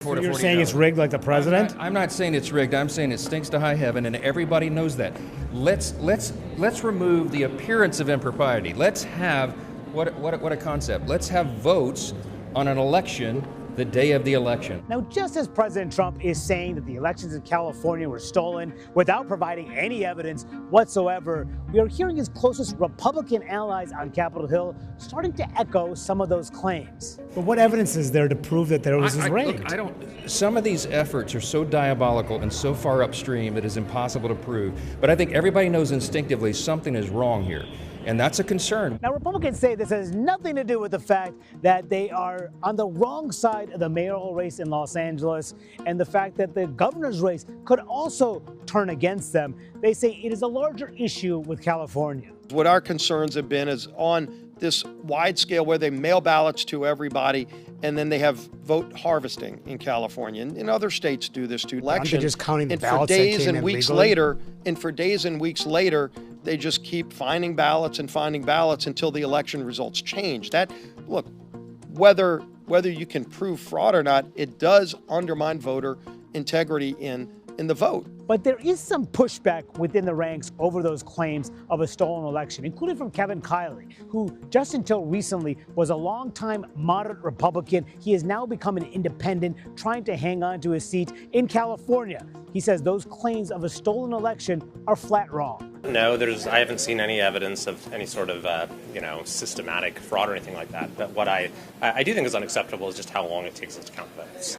So you're saying it's rigged like the president? I'm not saying it's rigged. I'm saying it stinks to high heaven, and everybody knows that. Let's remove the appearance of impropriety. Let's have what a concept. Let's have votes on an election the day of the election. Now, just as President Trump is saying that the elections in California were stolen without providing any evidence whatsoever, we are hearing his closest Republican allies on Capitol Hill starting to echo some of those claims. But what evidence is there to prove that there was rigged? Some of these efforts are so diabolical and so far upstream it is impossible to prove. But I think everybody knows instinctively something is wrong here. And that's a concern. Now, Republicans say this has nothing to do with the fact that they are on the wrong side of the mayoral race in Los Angeles and the fact that the governor's race could also turn against them. They say it is a larger issue with California. What our concerns have been is on this wide scale where they mail ballots to everybody and then they have vote harvesting in California. And other states do this too. Election. Just counting the and ballots for days that came and weeks legally? later, they just keep finding ballots until the election results change. Look, whether you can prove fraud or not, it does undermine voter integrity in the vote. But there is some pushback within the ranks over those claims of a stolen election, including from Kevin Kiley, who just until recently was a longtime moderate Republican. He has now become an independent, trying to hang on to his seat in California. He says those claims of a stolen election are flat wrong. No, I haven't seen any evidence of any sort of, systematic fraud or anything like that. But what I do think is unacceptable is just how long it takes us to count votes.